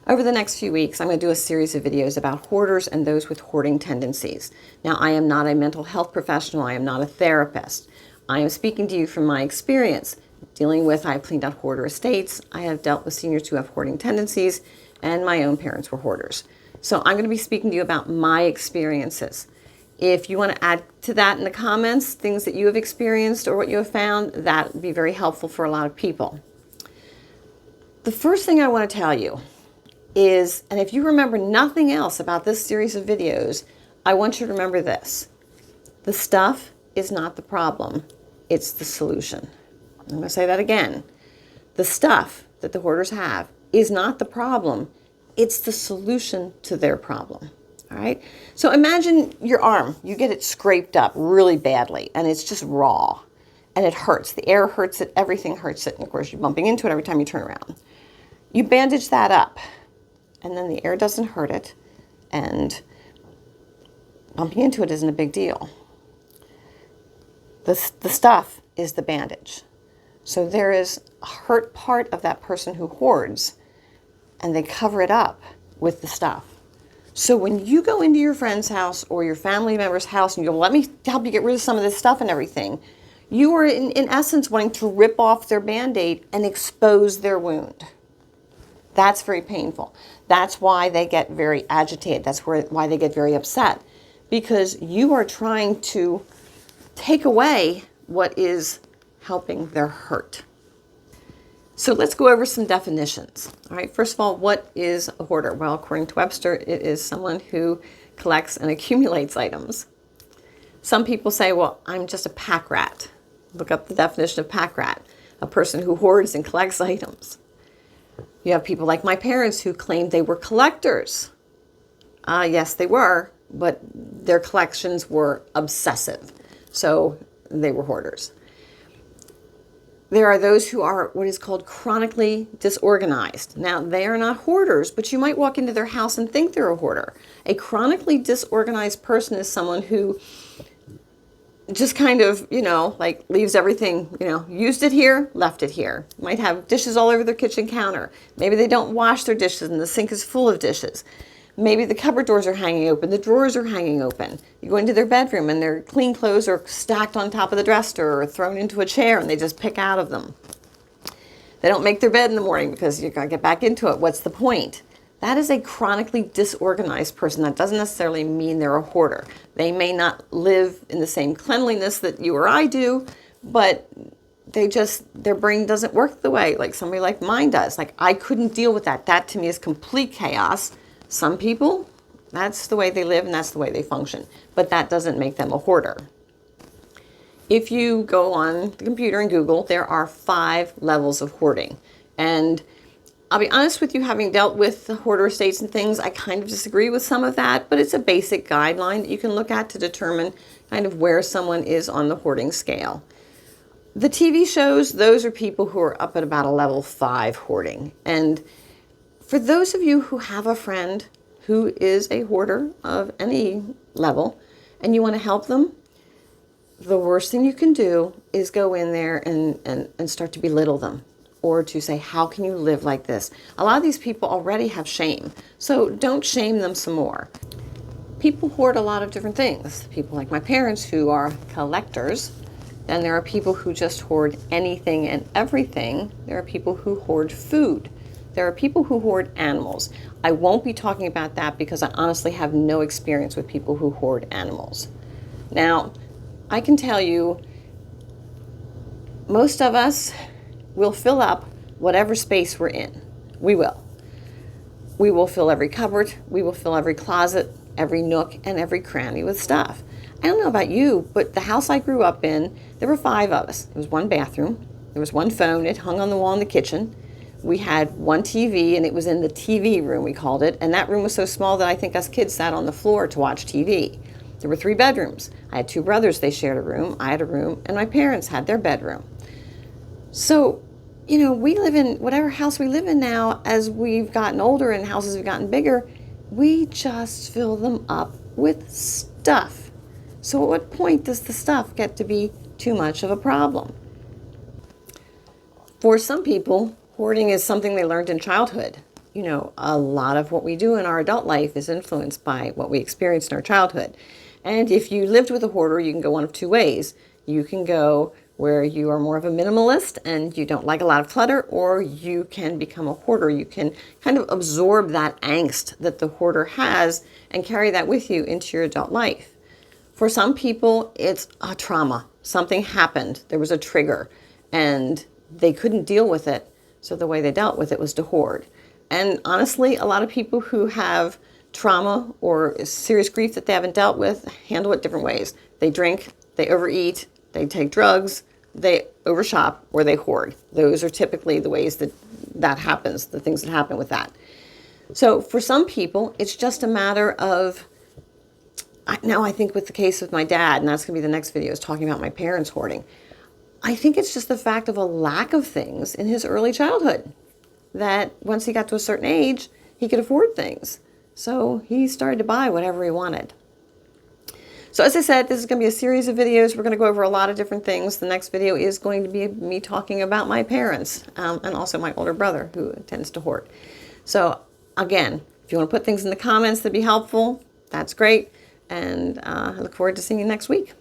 Over the next few weeks, I'm going to do a series of videos about hoarders and those with hoarding tendencies. Now, I am not a mental health professional. I am not a therapist. I am speaking to you from my experience dealing with, I've cleaned out hoarder estates. I have dealt with seniors who have hoarding tendencies, and my own parents were hoarders. So I'm going to be speaking to you about my experiences. If you want to add to that in the comments, things that you have experienced or what you have found, that would be very helpful for a lot of people. The first thing I want to tell you is, and if you remember nothing else about this series of videos, I want you to remember this. The stuff is not the problem, it's the solution. I'm going to say that again. The stuff that the hoarders have is not the problem, it's the solution to their problem. All right? So imagine your arm, you get it scraped up really badly, and it's just raw, and it hurts. The air hurts it, everything hurts it, and of course you're bumping into it every time you turn around. You bandage that up, and then the air doesn't hurt it, and bumping into it isn't a big deal. The stuff is the bandage. So there is a hurt part of that person who hoards, and they cover it up with the stuff. So when you go into your friend's house or your family member's house and you go, let me help you get rid of some of this stuff and everything, you are in essence wanting to rip off their Band-Aid and expose their wound. That's very painful. That's why they get very agitated. That's why they get very upset, because you are trying to take away what is helping their hurt. So let's go over some definitions. All right, first of all, what is a hoarder? Well, according to Webster, it is someone who collects and accumulates items. Some people say, well, I'm just a pack rat. Look up the definition of pack rat, a person who hoards and collects items. You have people like my parents who claimed they were collectors. Yes, they were, but their collections were obsessive. So they were hoarders. There are those who are what is called chronically disorganized. Now, they are not hoarders, but you might walk into their house and think they're a hoarder. A chronically disorganized person is someone who just kind of, like leaves everything, used it here, left it here. Might have dishes all over their kitchen counter. Maybe they don't wash their dishes and the sink is full of dishes. Maybe the cupboard doors are hanging open, the drawers are hanging open. You go into their bedroom and their clean clothes are stacked on top of the dresser or thrown into a chair and they just pick out of them. They don't make their bed in the morning because you're going to get back into it. What's the point? That is a chronically disorganized person. That doesn't necessarily mean they're a hoarder. They may not live in the same cleanliness that you or I do, but their brain doesn't work the way like somebody like mine does. Like, I couldn't deal with that. That to me is complete chaos. Some people, that's the way they live and that's the way they function, but that doesn't make them a hoarder. If you go on the computer and Google, there are 5 levels of hoarding. And I'll be honest with you, having dealt with the hoarder estates and things, I kind of disagree with some of that, but it's a basic guideline that you can look at to determine kind of where someone is on the hoarding scale. The TV shows, those are people who are up at about a level 5 hoarding. And for those of you who have a friend who is a hoarder of any level and you want to help them, the worst thing you can do is go in there and start to belittle them or to say, how can you live like this? A lot of these people already have shame, so don't shame them some more. People hoard a lot of different things. People like my parents who are collectors, and there are people who just hoard anything and everything. There are people who hoard food. There are people who hoard animals. I won't be talking about that because I honestly have no experience with people who hoard animals. Now, I can tell you, most of us will fill up whatever space we're in. We will. We will fill every cupboard. We will fill every closet, every nook, and every cranny with stuff. I don't know about you, but the house I grew up in, there were 5 of us. There was 1 bathroom. There was 1 phone. It hung on the wall in the kitchen. We had 1 TV, and it was in the TV room, we called it. And that room was so small that I think us kids sat on the floor to watch TV. There were 3 bedrooms. I had 2 brothers. They shared a room. I had a room. And my parents had their bedroom. So, we live in whatever house we live in now. As we've gotten older and houses have gotten bigger, we just fill them up with stuff. So at what point does the stuff get to be too much of a problem? For some people, hoarding is something they learned in childhood. a lot of what we do in our adult life is influenced by what we experienced in our childhood. And if you lived with a hoarder, you can go one of two ways. You can go where you are more of a minimalist and you don't like a lot of clutter, or you can become a hoarder. You can kind of absorb that angst that the hoarder has and carry that with you into your adult life. For some people, it's a trauma. Something happened. There was a trigger and they couldn't deal with it. So the way they dealt with it was to hoard. And honestly, a lot of people who have trauma or serious grief that they haven't dealt with handle it different ways. They drink, they overeat, they take drugs, they overshop, or they hoard. Those are typically the ways that happens, the things that happen with that. So for some people, it's just a matter of, now I think with the case of my dad, and that's going to be the next video, is talking about my parents hoarding. I think it's just the fact of a lack of things in his early childhood, that once he got to a certain age, he could afford things. So he started to buy whatever he wanted. So as I said, this is going to be a series of videos. We're going to go over a lot of different things. The next video is going to be me talking about my parents and also my older brother who tends to hoard. So again, if you want to put things in the comments that'd be helpful, that's great. And I look forward to seeing you next week.